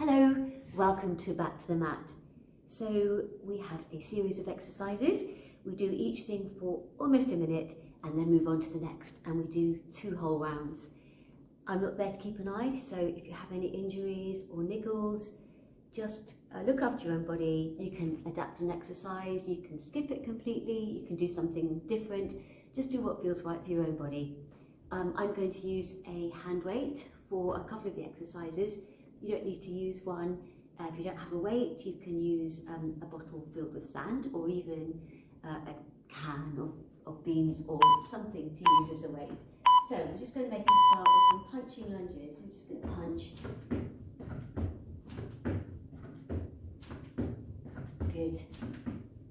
Hello, welcome to Back to the Mat. So we have a series of exercises. We do each thing for almost a minute and then move on to the next, and we do 2 whole rounds. I'm not there to keep an eye, so if you have any injuries or niggles, just look after your own body. You can adapt an exercise, you can skip it completely, you can do something different. Just do what feels right for your own body. I'm going to use a hand weight for a couple of the exercises. You don't need to use one. If you don't have a weight, you can use a bottle filled with sand, or even a can of beans or something to use as a weight. So we're just going to make a start with some punching lunges. I'm just going to punch. Good.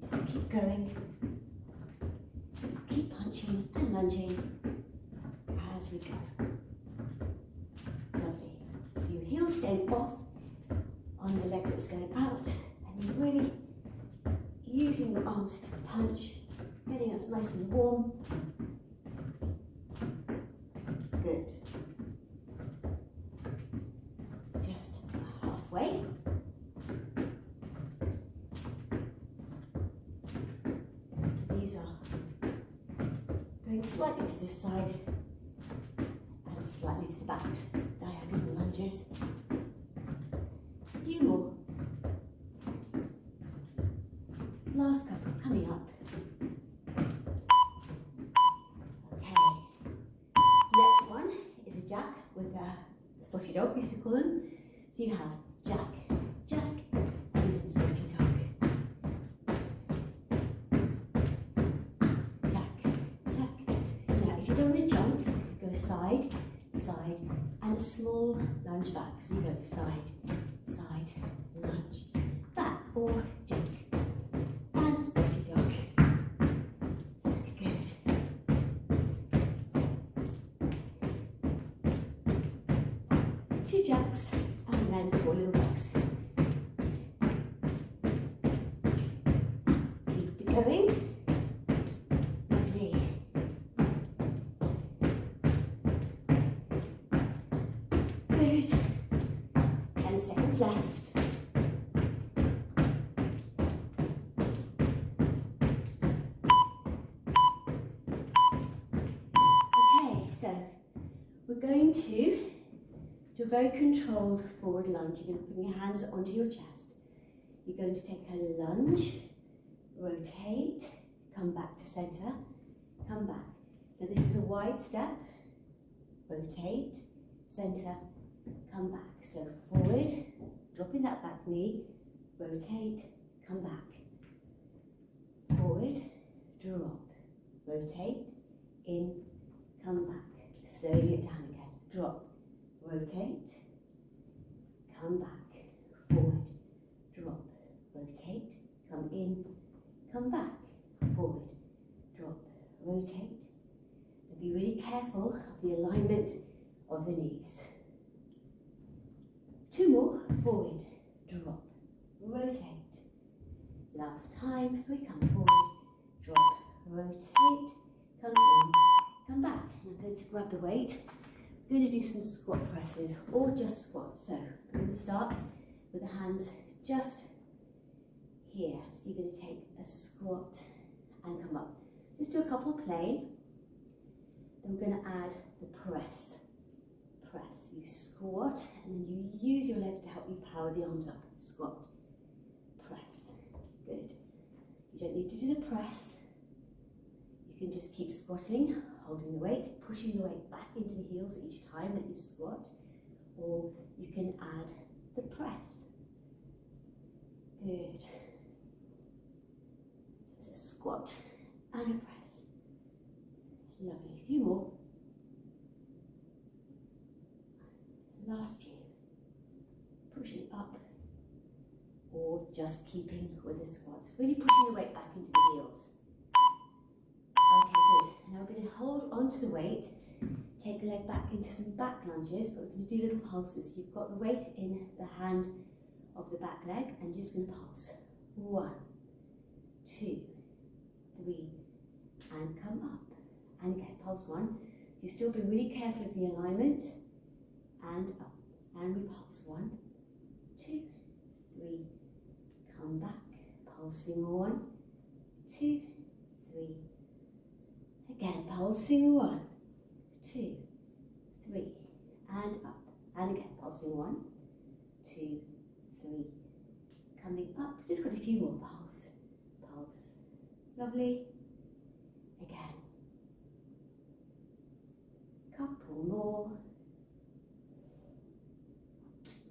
Just keep going. Just keep punching and lunging as we go. Lovely. So your heels stay off on the leg that's going out, and you're really using your arms to punch, getting us nice and warm. Good. Just halfway. So these are going slightly to this side and slightly to the back, diagonal lunges. A few more. Last couple coming up. Okay. Next one is a jack with a spotty dog, we used to call them. So you have jack, jack, and then spotty dog. Jack, jack. Now, if you don't want to jump, go side, side, and a small lunge back. So you go side, side, lunge, back, or jack. Two jacks and then 4 little ducks. Keep it going. Lovely. Good. 10 seconds left. Okay, so we're going to do a very controlled forward lunge. You're going to put your hands onto your chest. You're going to take a lunge, rotate, come back to center, come back. Now this is a wide step. Rotate, center, come back. So forward, dropping that back knee, rotate, come back. Forward, drop, rotate, in, come back. Slowly it down again. Drop. Rotate, come back, forward, drop, rotate, come in, come back, forward, drop, rotate. And be really careful of the alignment of the knees. 2 more, forward, drop, rotate. Last time, we come forward, drop, rotate, come in, come back. And I'm going to grab the weight. We're going to do some squat presses or just squats. So I'm going to start with the hands just here. So you're going to take a squat and come up. Just do a couple plain. Then we're going to add the press. Press. You squat and then you use your legs to help you power the arms up. Squat. Press. Good. You don't need to do the press. You can just keep squatting, holding the weight, pushing the weight back into the heels each time that you squat, or you can add the press. Good. So it's a squat and a press. Lovely. A few more. Last few. Pushing up, or just keeping with the squats. Really pushing the weight back into the heels. Okay, good. Now we're going to hold on to the weight, take the leg back into some back lunges, but we're going to do little pulses. You've got the weight in the hand of the back leg, and you're just going to pulse. 1, 2, 3, and come up. And again, pulse 1. So you're still being really careful of the alignment, and up. And we pulse. 1, 2, 3, come back, pulsing 1, 2, 3, again, pulsing 1, 2, 3, and up, and again, pulsing 1, 2, 3, coming up, just got a few more, pulse, pulse, lovely, again, couple more,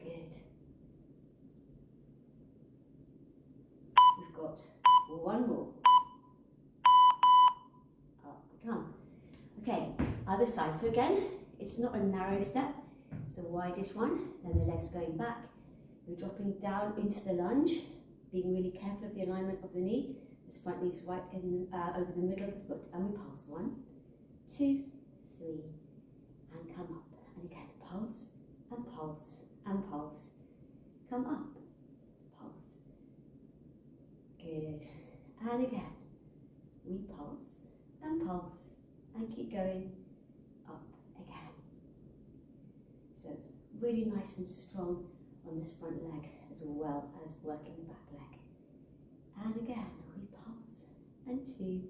good, we've got one more, up we come, okay, other side, so again, it's not a narrow step, it's a wideish one, then the legs going back, you're dropping down into the lunge, being really careful of the alignment of the knee, this front knee's right in over the middle of the foot, and we pulse 1, 2, 3, and come up, and again, pulse, and pulse, and pulse, come up, pulse, good, and again, we pulse, and keep going, up, again, so really nice and strong on this front leg as well as working the back leg. And again, we pulse, and 2,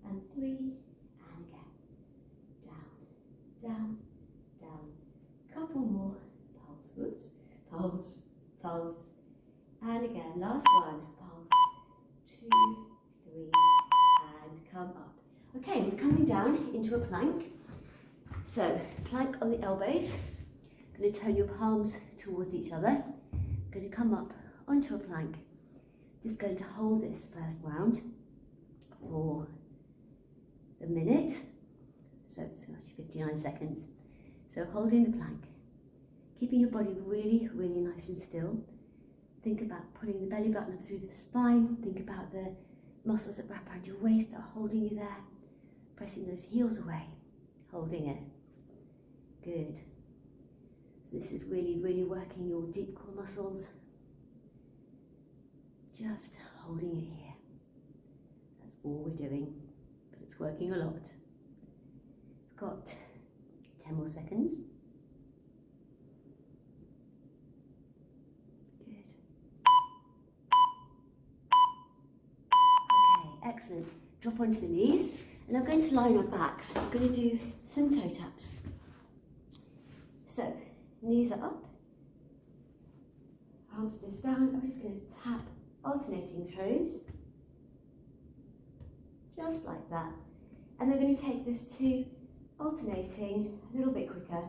and 3, and again, down, down, down, couple more, pulse, whoops, pulse, pulse, and again, last one, pulse, 2, 3, and come up. Okay, we're coming down into a plank. So, plank on the elbows. Going to turn your palms towards each other. Going to come up onto a plank. Just going to hold this first round for the minute. So it's actually 59 seconds. So holding the plank. Keeping your body really, really nice and still. Think about pulling the belly button up through the spine. Think about the muscles that wrap around your waist are holding you there. Pressing those heels away. Holding it. Good. So this is really, really working your deep core muscles. Just holding it here. That's all we're doing, but it's working a lot. We've got 10 more seconds. Good. Okay, excellent. Drop onto the knees, and I'm going to line our backs. I'm going to do some toe taps. So, knees are up, arms just down. I'm just going to tap alternating toes, just like that. And then we're going to take this to alternating a little bit quicker,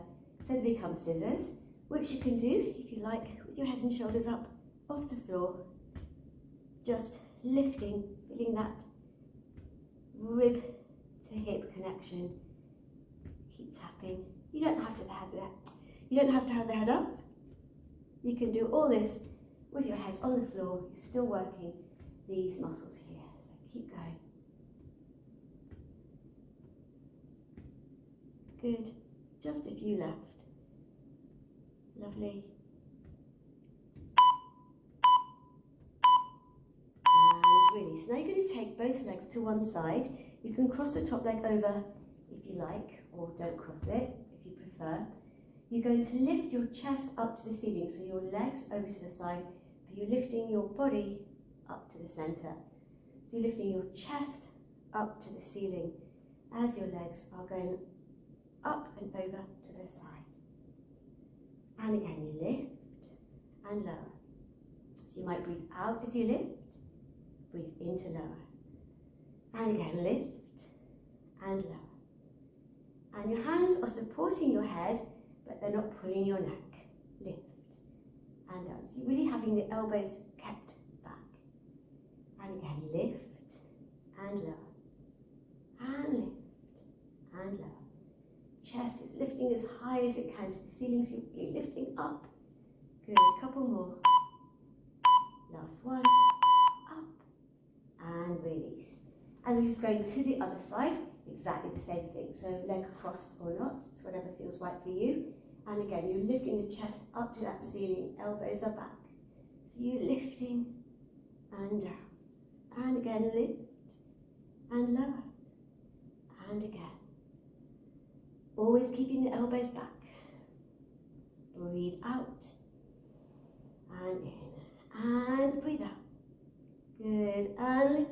so they become scissors, which you can do, if you like, with your head and shoulders up off the floor, just lifting, feeling that rib to hip connection. Keep tapping. You don't have to have that. You don't have to have the head up. You can do all this with your head on the floor. You're still working these muscles here. So keep going. Good. Just a few left. Lovely. And release. Now you're going to take both legs to one side. You can cross the top leg over if you like, or don't cross it if you prefer. You're going to lift your chest up to the ceiling, so your legs over to the side, but you're lifting your body up to the center. So you're lifting your chest up to the ceiling as your legs are going up and over to the side. And again, you lift and lower. So you might breathe out as you lift, breathe into lower. And again, lift and lower. And your hands are supporting your head, but they're not pulling your neck. Lift and down. So you're really having the elbows kept back. And again, lift and lower. And lift and lower. Chest is lifting as high as it can to the ceiling, so you're lifting up. Good, a couple more. Last one. Up and release. And we're just going to the other side. Exactly the same thing. So leg crossed or not, it's whatever feels right for you. And again, you're lifting the chest up to that ceiling, elbows are back. So you're lifting and down. And again, lift and lower. And again. Always keeping the elbows back. Breathe out. and in, and breathe out. Good, and lift,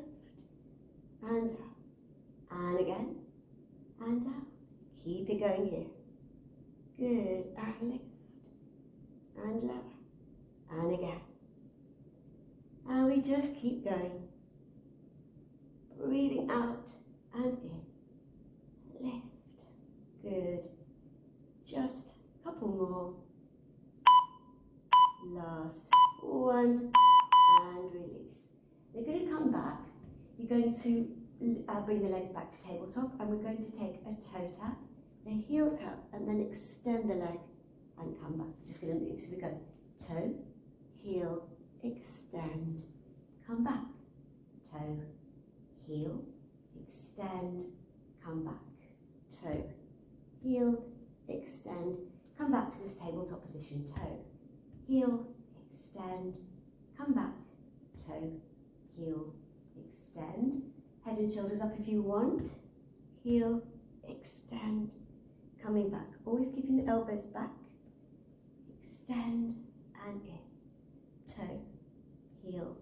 and down, and again, and down. Keep it going here. Good, and lift, and lower, and again. And we just keep going. Breathing out and in, lift. Good. Just a couple more. Last one, and release. We're going to come back. You're going to bring the legs back to tabletop, and we're going to take a toe tap, a heel tap, and then extend the leg and come back. Just going to move. So we go toe, heel, extend, come back. Toe, heel, extend, come back. Toe, heel, extend, come back to this tabletop position. Toe, heel, extend, come back. Toe, heel, extend. Head and shoulders up if you want. Heel, extend, coming back. Always keeping the elbows back. Extend and in. Toe, heel,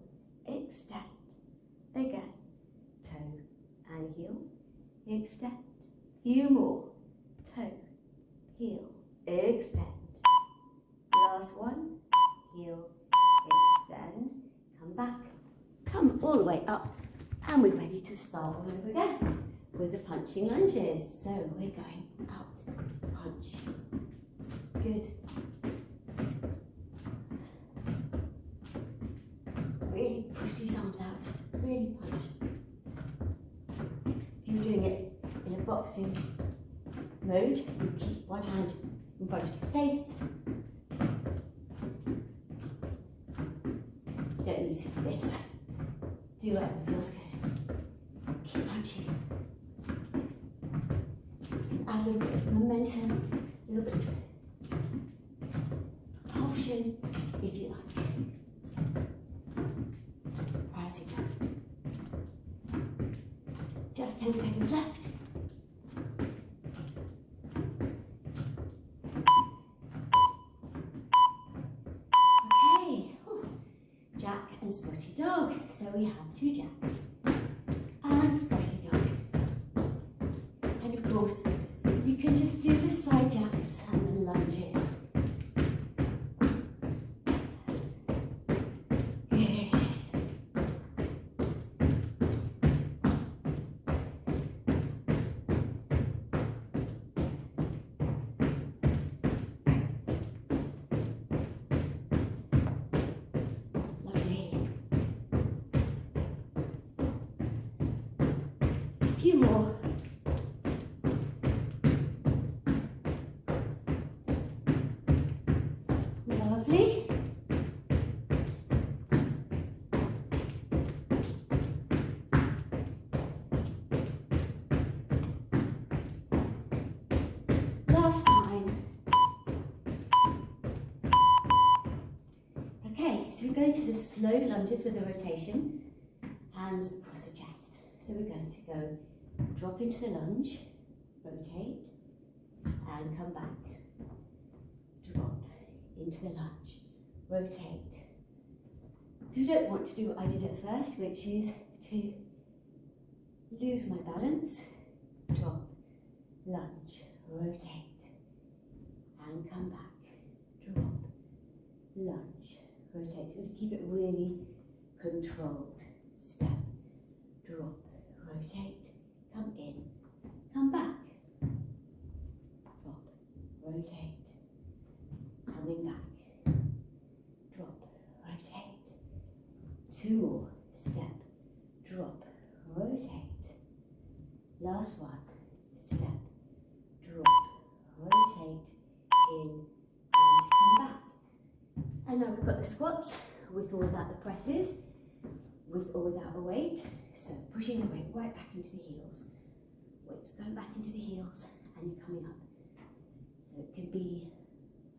extend. Again. Toe and heel, extend. Few more. Toe, heel, extend. Last one. Heel, extend. Come back. Come all the way up. And we're ready to start all over again with the punching lunges. So we're going out, punch. Good. Really push these arms out, really punch. If you're doing it in a boxing mode, you keep one hand in front of your face. You don't need to do this. Do whatever feels good. Keep punching. Add a little bit of momentum, a little bit of propulsion, if you like. As you go. Just 10 seconds left. Okay. Whew. Jack and Spotty Dog. So we have two jacks and Spotty Dog. And of course, you can just do the side jacks and the lunges. Good. Lovely. A few more. Lovely. Last time. Okay, so we're going to the slow lunges with a rotation, hands across the chest. So we're going to go drop into the lunge, rotate, and come back. Drop into the lunge, rotate. So you don't want to do what I did at first, which is to lose my balance. Drop, lunge, rotate, and come back. Drop, lunge, rotate. So keep it really controlled. Step, drop, rotate, come in, come back. Drop, rotate, coming back. Drop, rotate. Two more. Step, drop, rotate. Last one. Step, drop, rotate, in, and come back. And now we've got the squats with or without the presses, with or without a weight. So pushing the weight right back into the heels. Weight's going back into the heels and you're coming up. So it can be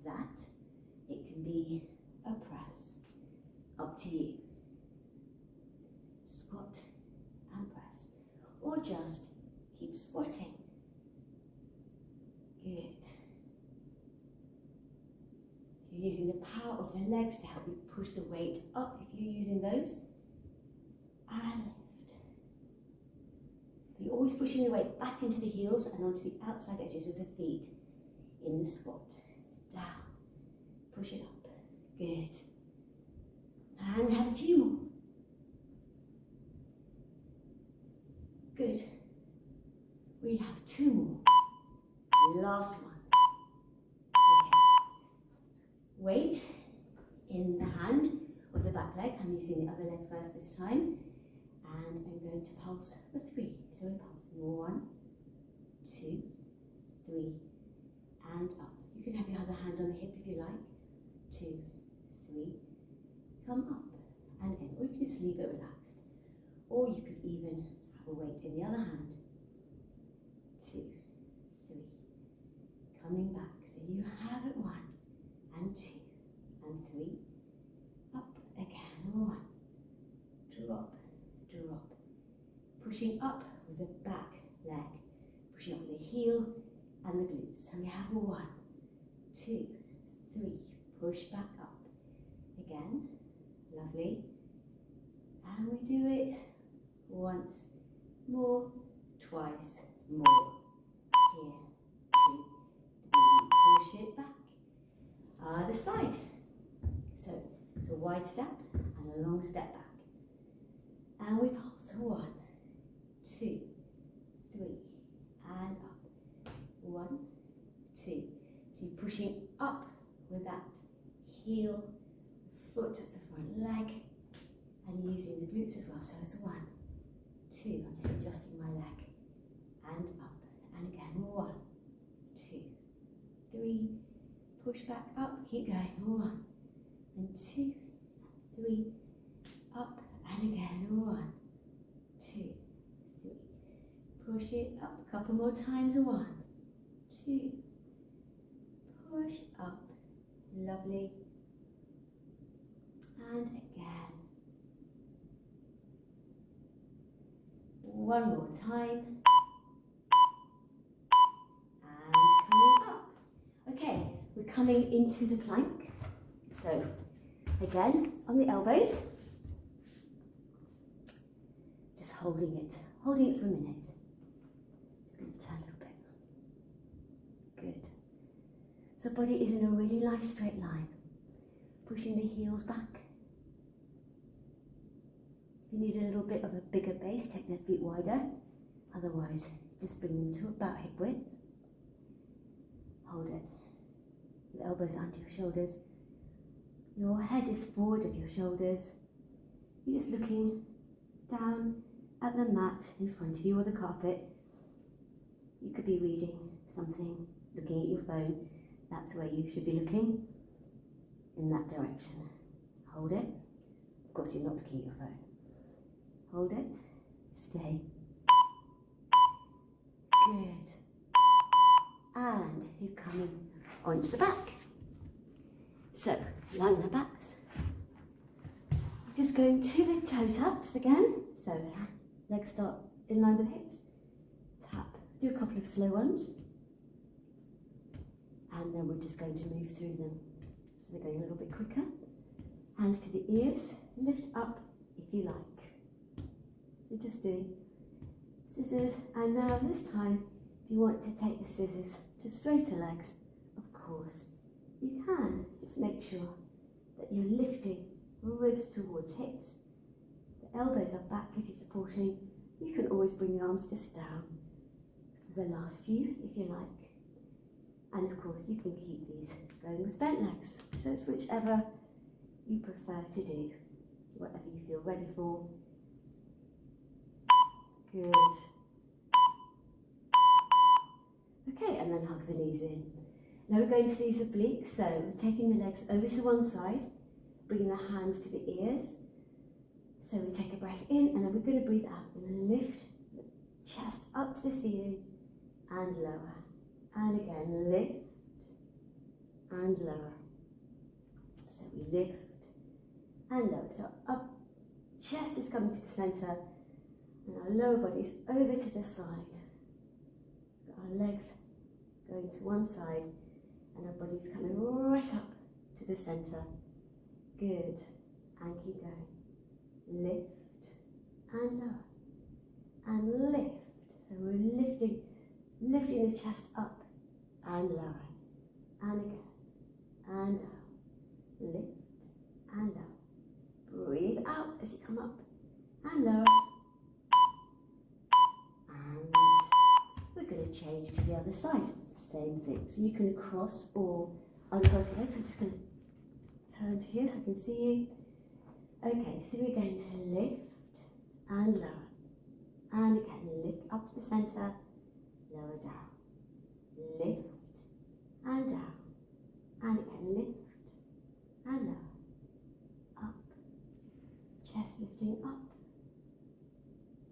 that, it can be a press, up to you. Squat and press, or just keep squatting. Good. You're using the power of the legs to help you push the weight up if you're using those. And lift. You're always pushing the weight back into the heels and onto the outside edges of the feet in the squat. Down. Push it up. Good. And have a few more. Good. We have 2 more. Last one. Okay. Weight in the hand of the back leg. I'm using the other leg first this time. And I'm going to pulse for 3. So we pulse 1, 2, 3, and up. You can have your other hand on the hip if you like. 2, 3, come up and in. Or you can just leave it relaxed. Or you could even have a weight in the other hand. 2, 3, coming back. So you have it 1 and 2 and 3, up again. 1, drop, drop. Pushing up with the back leg, pushing up with the heel and the glutes. So we have 1, 2, 3, push back up. Again, lovely. And we do it once more, twice more. Here, 2, 3, push it back. Other side. So it's a wide step and a long step back. And we pulse 1, 2, 3, and up. 1, 2. So you're pushing up with that heel, foot of the front leg, and using the glutes as well. So it's 1, 2. I'm just adjusting my leg. And up. And again. 1, 2, 3. Push back up. Keep going. 1 and 2, 3. Up. And again. 1, 2, 3. Push it up a couple more times. 1, 2. Push up. Lovely. And again. One more time. And coming up. Okay, we're coming into the plank. So, again, on the elbows. Just holding it for a minute. Just going to turn a little bit. Good. So body is in a really nice straight line. Pushing the heels back. If you need a little bit of a bigger base, take the feet wider. Otherwise, just bring them to about hip width. Hold it. The elbows under your shoulders. Your head is forward of your shoulders. You're just looking down at the mat in front of you or the carpet. You could be reading something, looking at your phone. That's where you should be looking, in that direction. Hold it. Of course, you're not looking at your phone. Hold it. Stay. Good. And you're coming onto the back. So, lying the backs. Just going to the toe taps again. So, legs start in line with hips. Tap. Do a couple of slow ones. And then we're just going to move through them. So they're going a little bit quicker. Hands to the ears. Lift up if you like. So just doing scissors. And now this time, if you want to take the scissors to straighter legs, of course, you can. Just make sure that you're lifting ribs towards hips. The elbows are back if you're supporting. You can always bring the arms just down for the last few if you like. And of course you can keep these going with bent legs. So it's whichever you prefer to do, whatever you feel ready for. Good. Okay, and then hug the knees in. Now we're going to these obliques, so we're taking the legs over to one side, bringing the hands to the ears. So we take a breath in, and then we're going to breathe out and lift the chest up to the ceiling and lower. And again, lift and lower. So we lift and lower. So up, chest is coming to the centre, and our lower body is over to the side. Our legs going to one side, and our body's coming right up to the centre. Good. And keep going. Lift and lower. And lift. So we're lifting the chest up and lowering. And again. And down. Lift and lower. Breathe out as you come up and lower. And we're going to change to the other side. Same thing. So you can cross or uncross your legs. I'm just going to turn to here so I can see you. Okay, so we're going to lift and lower. And again, lift up to the centre, lower down. Lift and down. And again, lift and lower. Up. Chest lifting up.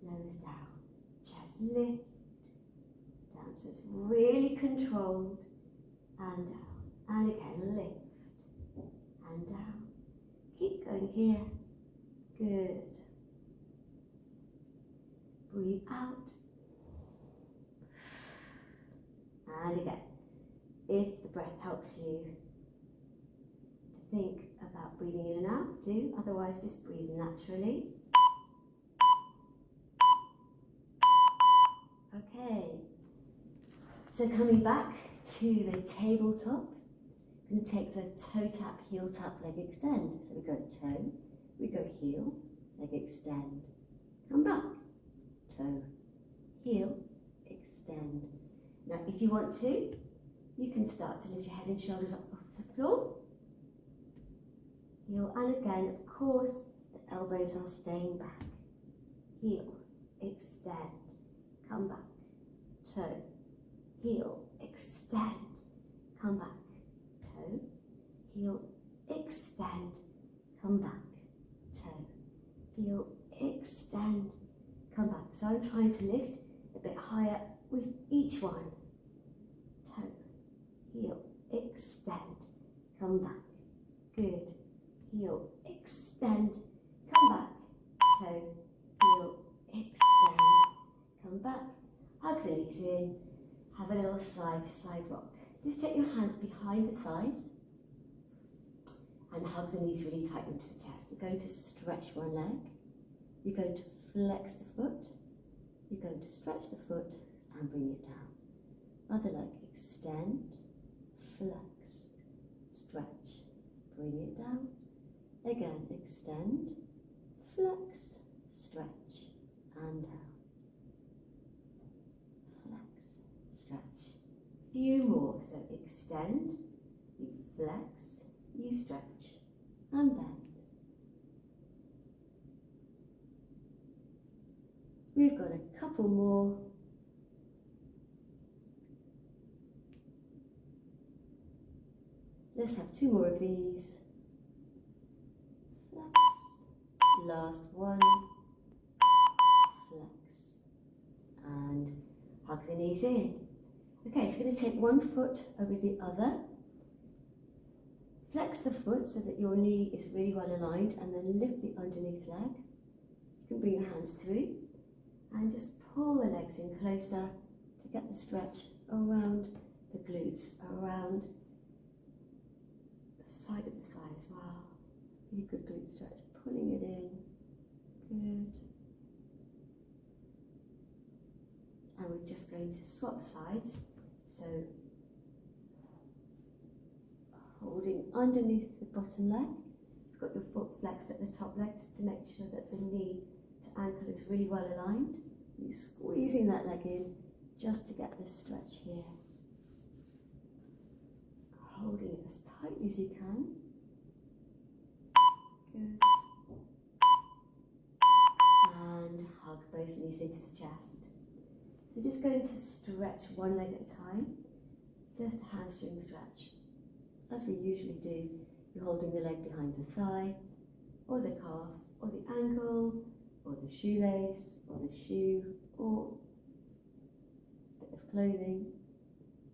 Nose down. Chest lift. Down. So it's really controlled. And down. And again, lift and down. Keep going here. Good. Breathe out. And again, if the breath helps you to think about breathing in and out, do. Otherwise, just breathe naturally. Okay. So coming back to the tabletop, we're going to take the toe tap, heel tap, leg extend. So we go toe, we go heel, leg extend. Come back. Toe, heel, extend. Now if you want to, you can start to lift your head and shoulders up off the floor. Heel, and again, of course, the elbows are staying back. Heel, extend, come back. Toe, heel, extend, come back. Toe, heel, extend, come back. Toe, heel, extend, come back. So I'm trying to lift a bit higher with each one. Toe, heel, extend, come back. Good. Heel, extend, come back. Toe, heel, extend, come back. Hug the knees in. Have a little side to side rock. Just take your hands behind the thighs and hug the knees really tight into the chest. You're going to stretch one leg. You're going to flex the foot. You're going to stretch the foot and bring it down. Other leg, extend, flex, stretch, bring it down. Again, extend, flex, stretch, and down. Flex, stretch. Few more. So extend, you flex, you stretch, and bend. We've got a couple more. Let's have two more of these. Flex. Last one. Flex. And hug the knees in. Okay, so you're going to take one foot over the other. Flex the foot so that your knee is really well aligned, and then lift the underneath leg. You can bring your hands through and just pull the legs in closer to get the stretch around the glutes, around the side of the thigh as well. Really good glute stretch, pulling it in. Good. And we're just going to swap sides. So holding underneath the bottom leg. You've got your foot flexed at the top leg just to make sure that the knee to ankle is really well aligned. You're squeezing that leg in just to get this stretch here. Holding it as tightly as you can. Good. And hug both knees into the chest. So just going to stretch one leg at a time. Just a hamstring stretch. As we usually do, you're holding the leg behind the thigh, or the calf, or the ankle, or the shoelace, or the shoe, or a bit of clothing,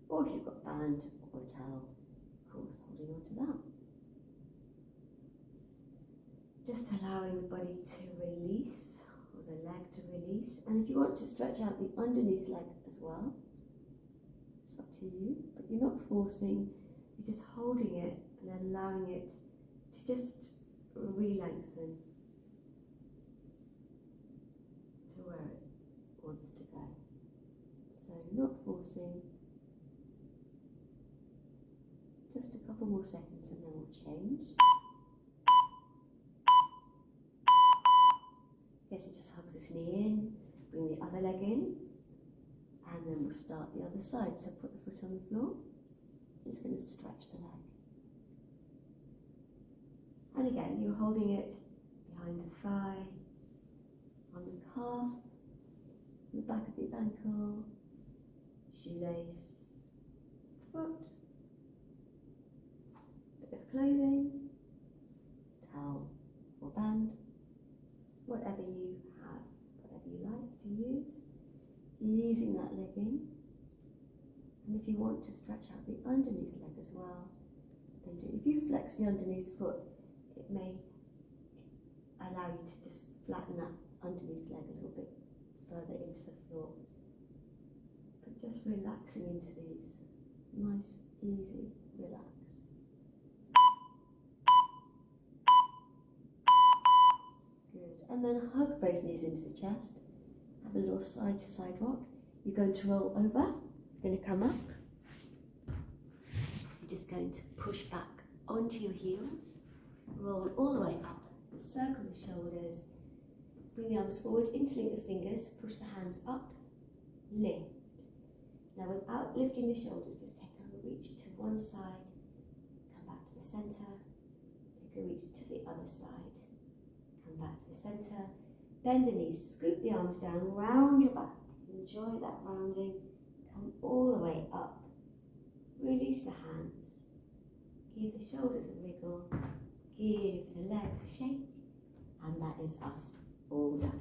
or if you've got a band or a towel, of course, holding on to that. Just allowing the body to release, or the leg to release, and if you want to stretch out the underneath leg as well, it's up to you, but you're not forcing, you're just holding it and allowing it to just re-lengthen to where it wants to go. So not forcing, just a couple more seconds and then we'll change. Guess it just hugs this knee in, bring the other leg in, and then we'll start the other side. So put the foot on the floor, it's going to stretch the leg. And again, you're holding it behind the thigh, on the calf, the back of the ankle, shoelace, foot, bit of clothing, towel or band, whatever you have, whatever you like to use, easing that leg in. And if you want to stretch out the underneath leg as well, then do. If you flex the underneath foot, it may allow you to just flatten that underneath leg a little bit further into the floor. But just relaxing into these, nice, easy, relax. Good, and then hug both knees into the chest. Have a little side to side rock. You're going to roll over, you're going to come up. You're just going to push back onto your heels. Roll all the way up, circle the shoulders, bring the arms forward, interlink the fingers, push the hands up, lift. Now without lifting the shoulders, just take a reach to one side, come back to the centre, take a reach to the other side, come back to the centre, bend the knees, scoop the arms down, round your back, enjoy that rounding, come all the way up, release the hands, give the shoulders a wriggle, give the legs a shake, and that is us all done.